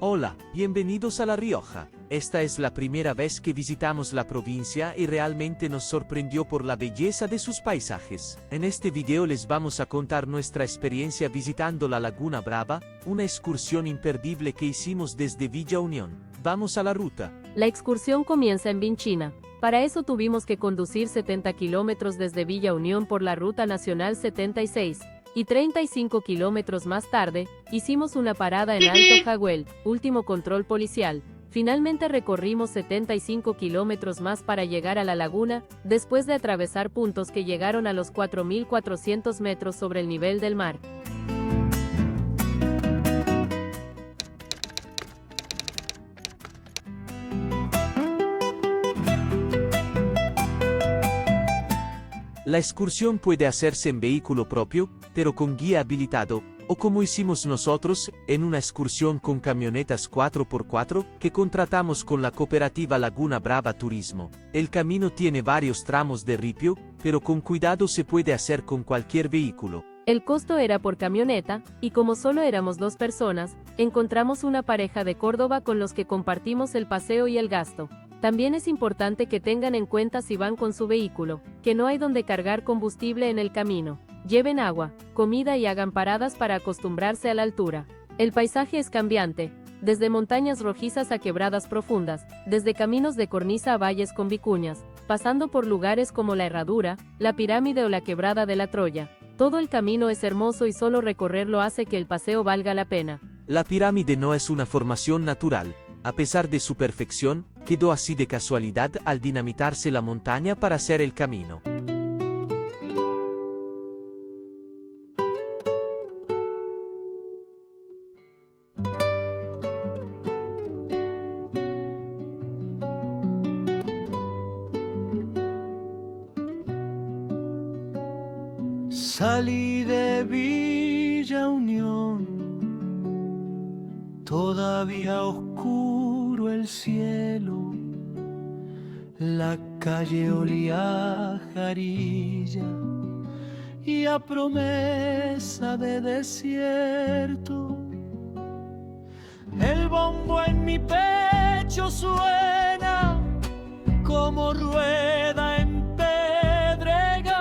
Hola, bienvenidos a La Rioja. Esta es la primera vez que visitamos la provincia y realmente nos sorprendió por la belleza de sus paisajes. En este video les vamos a contar nuestra experiencia visitando la Laguna Brava, una excursión imperdible que hicimos desde Villa Unión. Vamos a la ruta. La excursión comienza en Vinchina. Para eso tuvimos que conducir 70 kilómetros desde Villa Unión por la Ruta Nacional 76. Y 35 kilómetros más tarde, hicimos una parada en Alto Jaguel, último control policial. Finalmente recorrimos 75 kilómetros más para llegar a la laguna, después de atravesar puntos que llegaron a los 4.400 metros sobre el nivel del mar. La excursión puede hacerse en vehículo propio, pero con guía habilitado, o como hicimos nosotros, en una excursión con camionetas 4x4, que contratamos con la cooperativa Laguna Brava Turismo. El camino tiene varios tramos de ripio, pero con cuidado se puede hacer con cualquier vehículo. El costo era por camioneta, y como solo éramos 2 personas, encontramos una pareja de Córdoba con los que compartimos el paseo y el gasto. También es importante que tengan en cuenta si van con su vehículo, que no hay donde cargar combustible en el camino. Lleven agua, comida y hagan paradas para acostumbrarse a la altura. El paisaje es cambiante, desde montañas rojizas a quebradas profundas, desde caminos de cornisa a valles con vicuñas, pasando por lugares como la Herradura, la Pirámide o la Quebrada de la Troya. Todo el camino es hermoso y solo recorrerlo hace que el paseo valga la pena. La pirámide no es una formación natural. A pesar de su perfección, quedó así de casualidad al dinamitarse la montaña para hacer el camino. Salí de Villa Unión, todavía oscuro el cielo, la calle olía a jarilla y a promesa de desierto. El bombo en mi pecho suena como rueda en pedregal,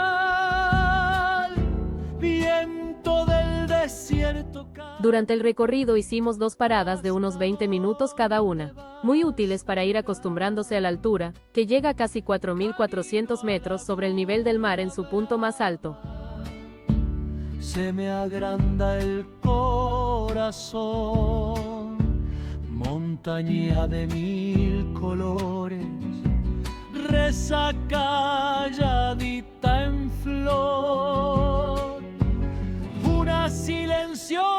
viento del desierto. Durante el recorrido hicimos 2 paradas de unos 20 minutos cada una, muy útiles para ir acostumbrándose a la altura, que llega a casi 4.400 metros sobre el nivel del mar en su punto más alto. Se me agranda el corazón, montaña de 1000 colores, reza calladita en flor, una silenciosa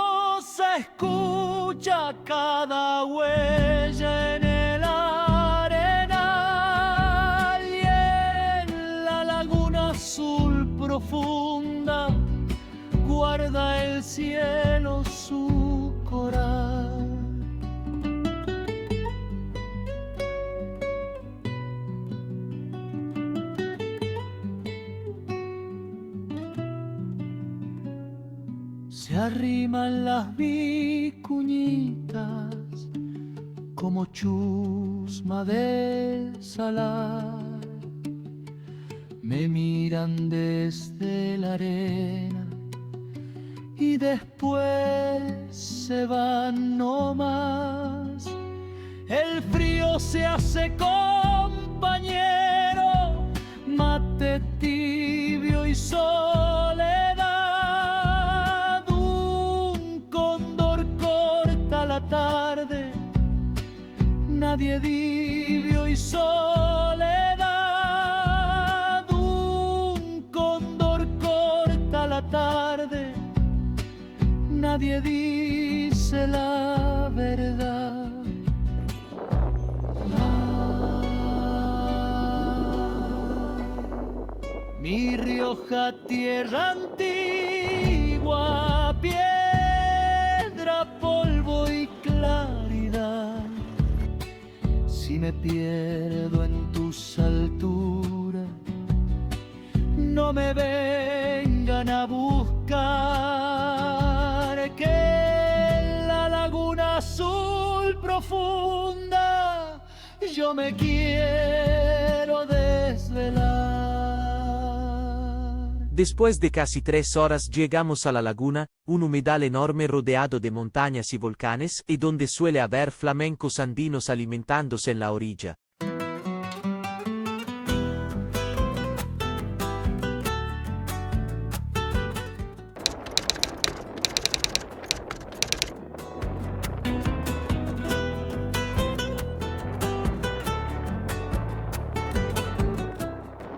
escucha cada huella en el arenal, y en la laguna azul profunda guarda el cielo su coral. Se arriman las vicuñitas como chusma de salar, me miran desde la arena y después se van nomás. El frío se hace compañero, mate tibio y soledad. Un cóndor corta la tarde, nadie divio y soledad. Un cóndor corta la tarde, nadie dice la verdad. Mi Rioja, tierra antigua, piedra, polvo y claridad. Si me pierdo en tus alturas, no me vengan a buscar, que la laguna azul no me quiero desvelar. Después de casi 3 horas llegamos a la laguna, un humedal enorme rodeado de montañas y volcanes y donde suele haber flamencos andinos alimentándose en la orilla.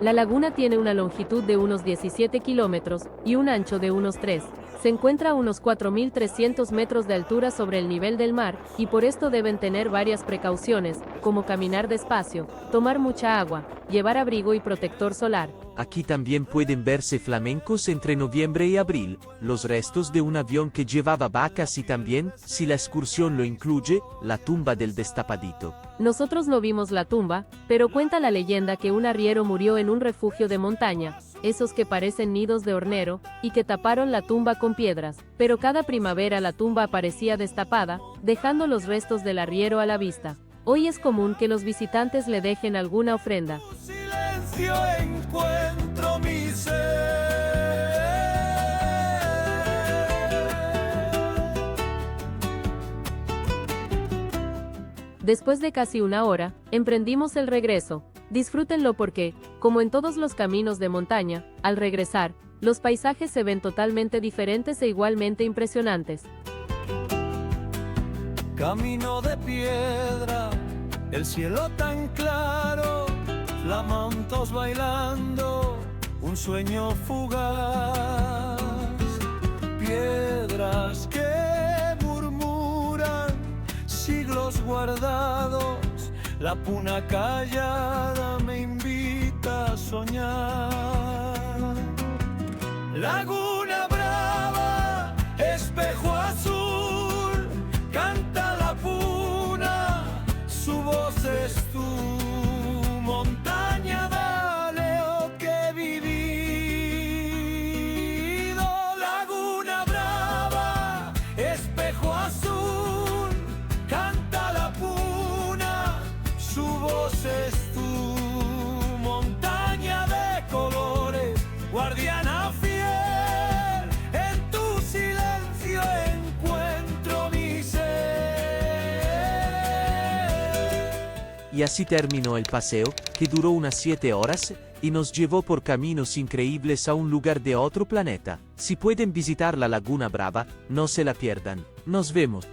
La laguna tiene una longitud de unos 17 kilómetros y un ancho de unos 3. Se encuentra a unos 4.300 metros de altura sobre el nivel del mar, y por esto deben tener varias precauciones, como caminar despacio, tomar mucha agua, llevar abrigo y protector solar. Aquí también pueden verse flamencos entre noviembre y abril, los restos de un avión que llevaba vacas y también, si la excursión lo incluye, la tumba del destapadito. Nosotros no vimos la tumba, pero cuenta la leyenda que un arriero murió en un refugio de montaña, esos que parecen nidos de hornero, y que taparon la tumba con piedras, pero cada primavera la tumba aparecía destapada, dejando los restos del arriero a la vista. Hoy es común que los visitantes le dejen alguna ofrenda. Silencio encuentro mi ser. Después de casi una hora, emprendimos el regreso. Disfrútenlo porque, como en todos los caminos de montaña, al regresar, los paisajes se ven totalmente diferentes e igualmente impresionantes. Camino de piedra, el cielo tan claro, flamencos bailando, un sueño fugaz. Piedras que murmuran, siglos guardados, la puna callada me invita a soñar. Laguna brava, espejo azul, canta la puna, su voz es tu montaña, dale lo que he vivido. Laguna brava, espejo azul, canta la puna, su voz es tu montaña de colores, guardiana fiel, en tu silencio encuentro mi ser. Y así terminó el paseo, que duró unas 7 horas, y nos llevó por caminos increíbles a un lugar de otro planeta. Si pueden visitar la Laguna Brava, no se la pierdan. Nos vemos.